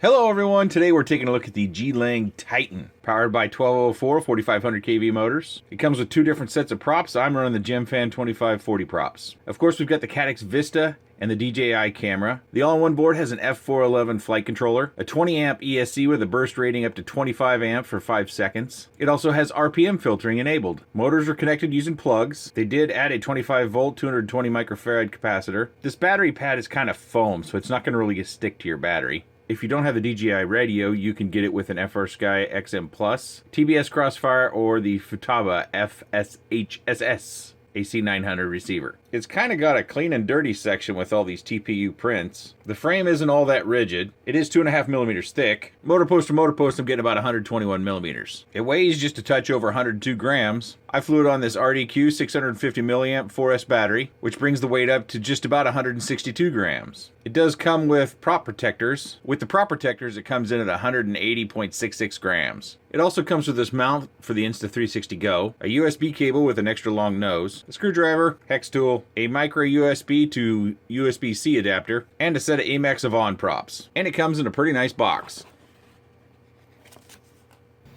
Hello everyone, today we're taking a look at the Geelang Titan, powered by 1204 4500 kV motors. It comes with two different sets of props. I'm running the GemFan 2540 props. Of course, we've got the Caddx Vista and the DJI camera. The all-in-one board has an F411 flight controller, a 20 amp ESC with a burst rating up to 25 amp for 5 seconds. It also has RPM filtering enabled. Motors are connected using plugs. They did add a 25 volt, 220 microfarad capacitor. This battery pad is kind of foam, so it's not going to really stick to your battery. If you don't have the DJI radio, you can get it with an FrSky XM Plus, TBS Crossfire, or the Futaba FSHSS AC900 receiver. It's kind of got a clean and dirty section with all these TPU prints. The frame isn't all that rigid. It is 2.5 millimeters thick. Motor post to motor post, I'm getting about 121 millimeters. It weighs just a touch over 102 grams. I flew it on this RDQ 650 milliamp 4S battery, which brings the weight up to just about 162 grams. It does come with prop protectors. With the prop protectors, it comes in at 180.66 grams. It also comes with this mount for the Insta360 Go, a USB cable with an extra long nose, a screwdriver, hex tool, a micro USB to USB-C adapter, and a set of AMAX Avon props. And it comes in a pretty nice box.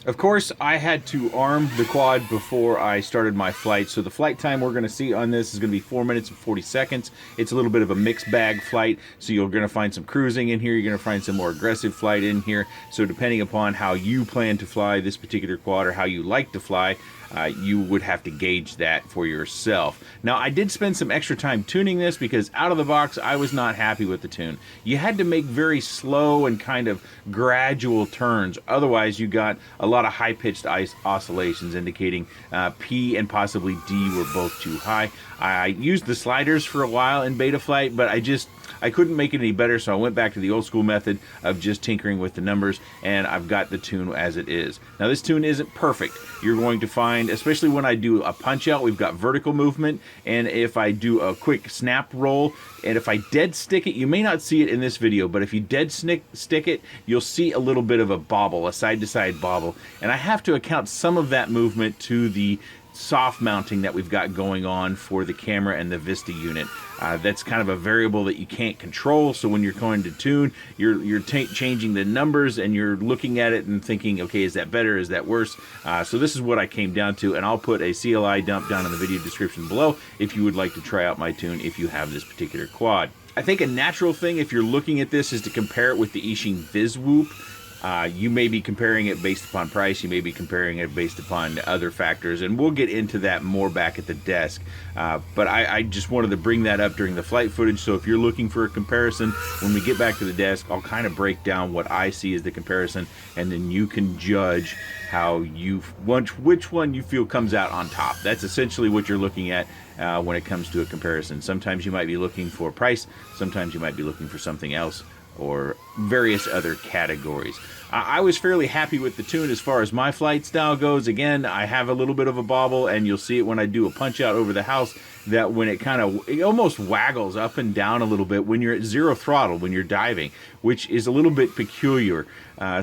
Of course, I had to arm the quad before I started my flight, so the flight time we're going to see on this is going to be 4 minutes and 40 seconds. It's a little bit of a mixed bag flight, so you're going to find some cruising in here, you're going to find some more aggressive flight in here, so depending upon how you plan to fly this particular quad or how you like to fly, you would have to gauge that for yourself. Now, I did spend some extra time tuning this because out of the box, I was not happy with the tune. You had to make very slow and kind of gradual turns. Otherwise, you got a lot of high-pitched oscillations indicating P and possibly D were both too high. I used the sliders for a while in beta flight, but I couldn't make it any better, so I went back to the old school method of just tinkering with the numbers, and I've got the tune as it is. Now, this tune isn't perfect. You're going to find, especially when I do a punch out, we've got vertical movement, and if I do a quick snap roll, and if I dead stick it, you may not see it in this video, but if you dead stick it, you'll see a little bit of a bobble, a side-to-side bobble, and I have to account some of that movement to the soft mounting that we've got going on for the camera and the Vista unit. That's kind of a variable that you can't control, so when you're going to tune, you're changing the numbers and you're looking at it and thinking, okay, is that better, is that worse? So this is what I came down to, and I'll put a CLI dump down in the video description below if you would like to try out my tune if you have this particular quad. I think a natural thing if you're looking at this is to compare it with the Eachine VisWhoop. You may be comparing it based upon price, you may be comparing it based upon other factors, and we'll get into that more back at the desk. But I just wanted to bring that up during the flight footage, so if you're looking for a comparison, when we get back to the desk, I'll kind of break down what I see as the comparison, and then you can judge how which one you feel comes out on top. That's essentially what you're looking at when it comes to a comparison. Sometimes you might be looking for price, sometimes you might be looking for something else, or various other categories. I was fairly happy with the tune as far as my flight style goes. Again, I have a little bit of a bobble, and you'll see it when I do a punch out over the house, that when it almost waggles up and down a little bit when you're at zero throttle, when you're diving, which is a little bit peculiar.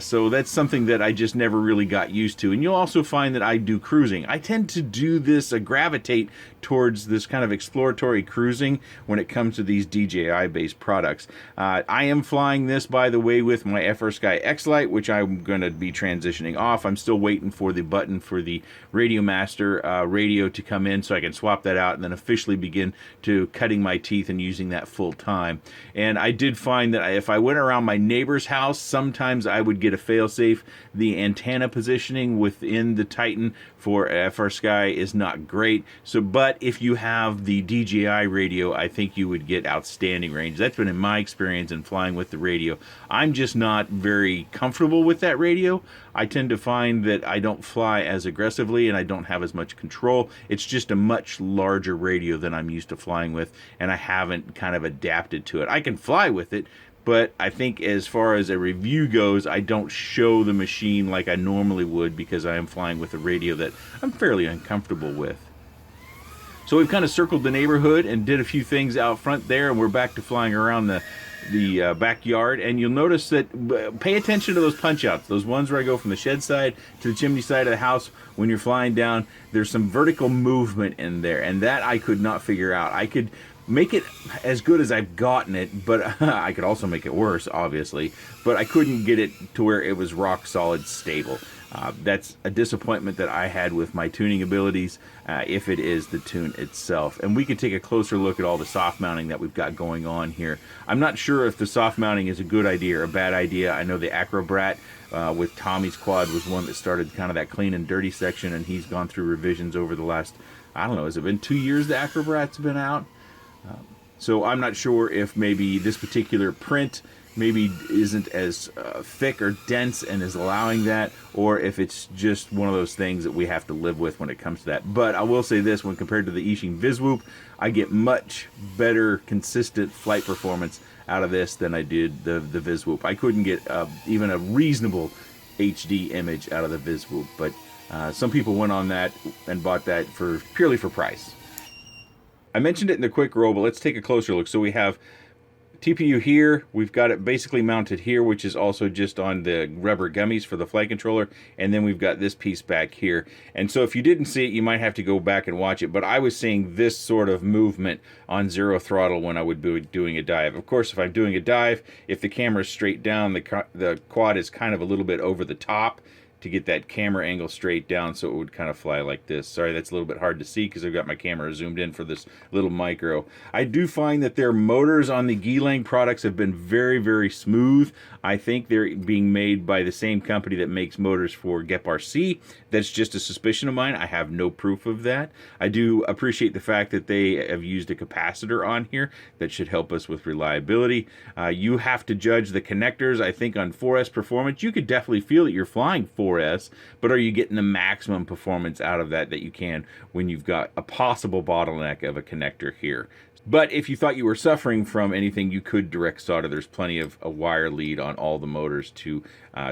So that's something that I just never really got used to. And you'll also find that I do cruising. I tend to do this, gravitate towards this kind of exploratory cruising when it comes to these DJI-based products. I am flying this, by the way, with my FrSky X-Lite, which I'm going to be transitioning off. I'm still waiting for the button for the Radio Master radio to come in so I can swap that out and then officially begin to cutting my teeth and using that full time. And I did find that if I went around my neighbor's house, sometimes I would get a fail-safe. The antenna positioning within the Titan for FrSky is not great. But if you have the DJI radio, I think you would get outstanding range. That's been in my experience in flying with the radio. I'm just not very comfortable with that radio. I tend to find that I don't fly as aggressively and I don't have as much control. It's just a much larger radio than I'm used to flying with, and I haven't kind of adapted to it. I can fly with it, but I think as far as a review goes, I don't show the machine like I normally would because I am flying with a radio that I'm fairly uncomfortable with. So we've kind of circled the neighborhood and did a few things out front there, and we're back to flying around the backyard, and you'll notice that pay attention to those punch outs, those ones where I go from the shed side to the chimney side of the house. When you're flying down, there's some vertical movement in there, and that I could not figure out. I could make it as good as I've gotten it, but I could also make it worse, obviously. But I couldn't get it to where it was rock solid stable. That's a disappointment that I had with my tuning abilities, if it is the tune itself. And we could take a closer look at all the soft mounting that we've got going on here. I'm not sure if the soft mounting is a good idea or a bad idea. I know the Acrobrat with Tommy's quad was one that started kind of that clean and dirty section, and he's gone through revisions over the last, I don't know, has it been 2 years the Acrobrat's been out? So I'm not sure if maybe this particular print maybe isn't as thick or dense and is allowing that, or if it's just one of those things that we have to live with when it comes to that. But I will say this, when compared to the Eachine VisWhoop, I get much better consistent flight performance out of this than I did the VisWhoop. I couldn't get even a reasonable HD image out of the VisWhoop, but some people went on that and bought that purely for price. I mentioned it in the quick roll, but let's take a closer look. So we have TPU here. We've got it basically mounted here, which is also just on the rubber gummies for the flight controller. And then we've got this piece back here. And so if you didn't see it, you might have to go back and watch it. But I was seeing this sort of movement on zero throttle when I would be doing a dive. Of course, if I'm doing a dive, if the camera is straight down, the quad is kind of a little bit over the top to get that camera angle straight down, so it would kind of fly like this. Sorry, that's a little bit hard to see because I've got my camera zoomed in for this little micro. I do find that their motors on the Geelang products have been very, very smooth. I think they're being made by the same company that makes motors for Gep-RC. That's just a suspicion of mine. I have no proof of that. I do appreciate the fact that they have used a capacitor on here that should help us with reliability. You have to judge the connectors. I think on 4S Performance, you could definitely feel that you're flying 4S, but are you getting the maximum performance out of that you can when you've got a possible bottleneck of a connector here? But if you thought you were suffering from anything, you could direct solder. There's plenty of a wire lead on all the motors to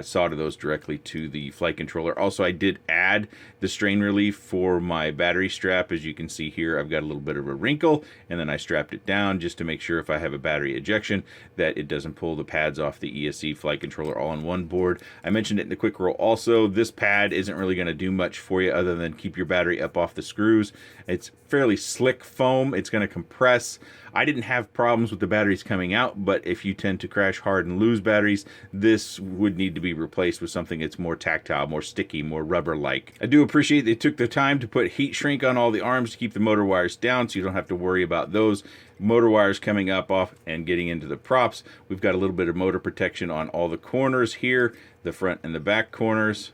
solder those directly to the flight controller. Also, I did add the strain relief for my battery strap. As you can see here, I've got a little bit of a wrinkle, and then I strapped it down just to make sure if I have a battery ejection that it doesn't pull the pads off the ESC flight controller all on one board. I mentioned it in the quick roll also. This pad isn't really going to do much for you other than keep your battery up off the screws. It's fairly slick foam. It's going to compress. I didn't have problems with the batteries coming out, but if you tend to crash hard and lose batteries, this would need to be replaced with something that's more tactile, more sticky, more rubber-like. I do appreciate they took the time to put heat shrink on all the arms to keep the motor wires down so you don't have to worry about those motor wires coming up off and getting into the props. We've got a little bit of motor protection on all the corners here, the front and the back corners.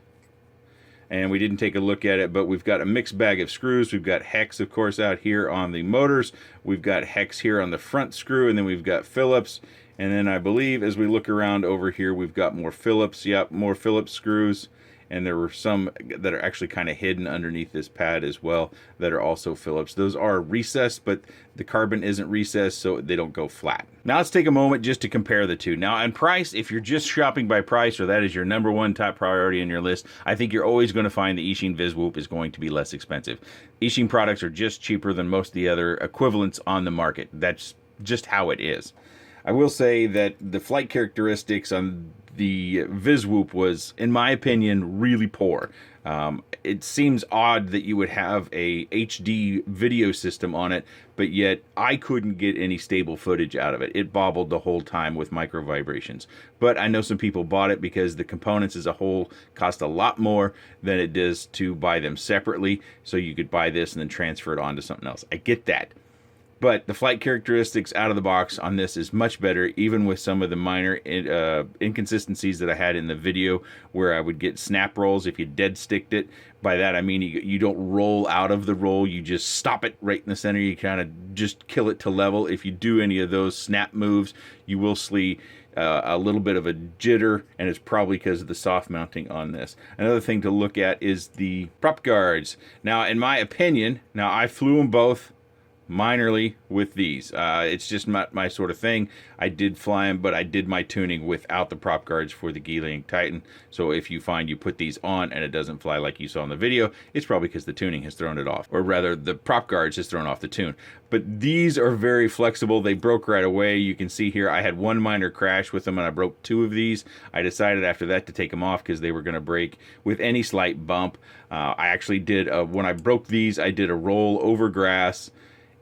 And we didn't take a look at it, but we've got a mixed bag of screws. We've got hex, of course, out here on the motors. We've got hex here on the front screw, and then we've got Phillips. And then I believe as we look around over here, we've got more Phillips. Yep, more Phillips screws. And there were some that are actually kind of hidden underneath this pad as well that are also Phillips. Those are recessed, but the carbon isn't recessed, so they don't go flat. Now let's take a moment just to compare the two. Now on price, if you're just shopping by price, or that is your #1 top priority in your list, I think you're always going to find the Eachine VisWhoop is going to be less expensive. Eachine products are just cheaper than most of the other equivalents on the market. That's just how it is. I will say that the flight characteristics on the VisWhoop was, in my opinion, really poor. It seems odd that you would have a HD video system on it, but yet I couldn't get any stable footage out of it. It bobbled the whole time with micro vibrations. But I know some people bought it because the components as a whole cost a lot more than it does to buy them separately, so you could buy this and then transfer it onto something else. I get that. But the flight characteristics out of the box on this is much better, even with some of the minor inconsistencies that I had in the video where I would get snap rolls if you dead sticked it. By that I mean you don't roll out of the roll, you just stop it right in the center. You kind of just kill it to level. If you do any of those snap moves, you will see a little bit of a jitter, and it's probably because of the soft mounting on this. Another thing to look at is the prop guards. Now, in my opinion, I flew them both minorly with these. It's just not my sort of thing. I did fly them, but I did my tuning without the prop guards for the Geelang Titan. So if you find you put these on and it doesn't fly like you saw in the video, it's probably because the tuning has thrown it off. Or rather, the prop guards has thrown off the tune. But these are very flexible. They broke right away. You can see here I had one minor crash with them and I broke 2 of these. I decided after that to take them off because they were going to break with any slight bump. I actually did, when I broke these, I did a roll over grass,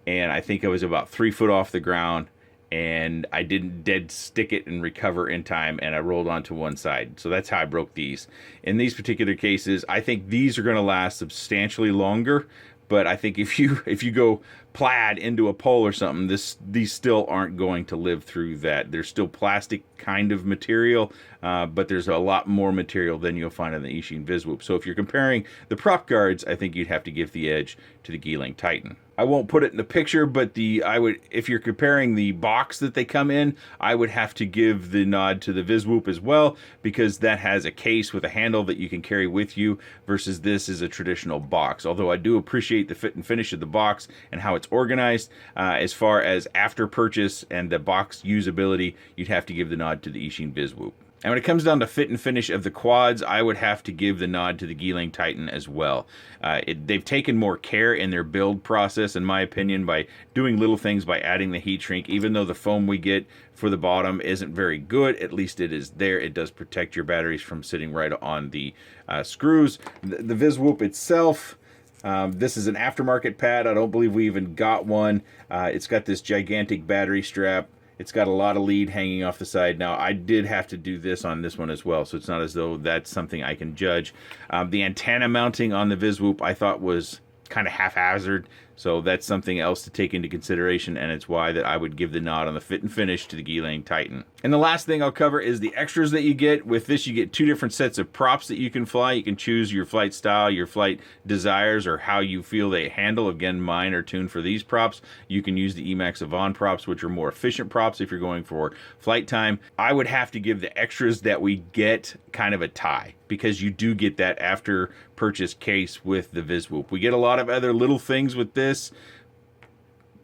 and I think I was about 3 foot off the ground, and I didn't dead stick it and recover in time, and I rolled onto one side. So that's how I broke these. In these particular cases, I think these are going to last substantially longer, but I think if you go plaid into a pole or something, these still aren't going to live through that. They're still plastic kind of material, but there's a lot more material than you'll find on the Eachine VisWhoop. So if you're comparing the prop guards, I think you'd have to give the edge to the Geelang Titan. I won't put it in the picture, but if you're comparing the box that they come in, I would have to give the nod to the VisWhoop as well, because that has a case with a handle that you can carry with you, versus this is a traditional box. Although I do appreciate the fit and finish of the box and how it's organized. As far as after purchase and the box usability, you'd have to give the nod to the Eachine VisWhoop. And when it comes down to fit and finish of the quads, I would have to give the nod to the Geelang Titan as well. They've taken more care in their build process, in my opinion, by doing little things, by adding the heat shrink. Even though the foam we get for the bottom isn't very good, at least it is there. It does protect your batteries from sitting right on the screws. The VisWhoop itself, this is an aftermarket pad. I don't believe we even got one. It's got this gigantic battery strap. It's got a lot of lead hanging off the side. Now, I did have to do this on this one as well, so it's not as though that's something I can judge. The antenna mounting on the VisWhoop I thought was kind of haphazard, so that's something else to take into consideration, and it's why that I would give the nod on the fit and finish to the Geelang Titan. And the last thing I'll cover is the extras that you get. With this, you get 2 different sets of props that you can fly. You can choose your flight style, your flight desires, or how you feel they handle. Again, mine are tuned for these props. You can use the Emax Avon props, which are more efficient props if you're going for flight time. I would have to give the extras that we get kind of a tie, because you do get that after purchase case with the VisWhoop. We get a lot of other little things with this,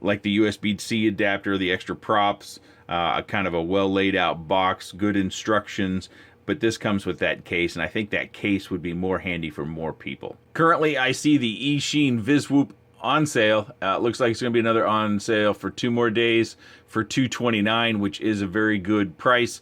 like the USB-C adapter, the extra props, a kind of a well laid out box, good instructions, but this comes with that case, and I think that case would be more handy for more people. Currently, I see the Eachine VisWhoop on sale. Looks like it's going to be another on sale for 2 more days for $229, which is a very good price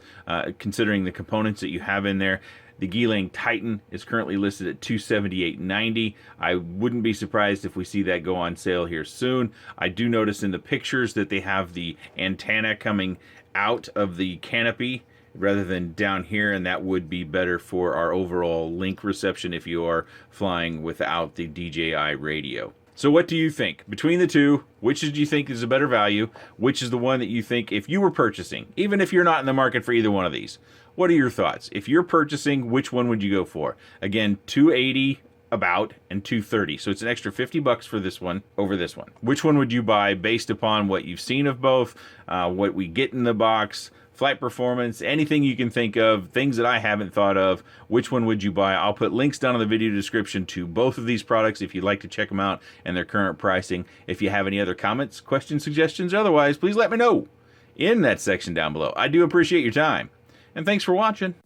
considering the components that you have in there. The Geelang Titan is currently listed at $278.90. I wouldn't be surprised if we see that go on sale here soon. I do notice in the pictures that they have the antenna coming out of the canopy rather than down here, and that would be better for our overall link reception if you are flying without the DJI radio. So what do you think? Between the two, which do you think is a better value? Which is the one that you think, if you were purchasing, even if you're not in the market for either one of these, what are your thoughts? If you're purchasing, which one would you go for? Again, $280 about and $230. So it's an extra $50 for this one over this one. Which one would you buy based upon what you've seen of both, what we get in the box, flight performance, anything you can think of, things that I haven't thought of? Which one would you buy? I'll put links down in the video description to both of these products if you'd like to check them out and their current pricing. If you have any other comments, questions, suggestions, otherwise, please let me know in that section down below. I do appreciate your time, and thanks for watching.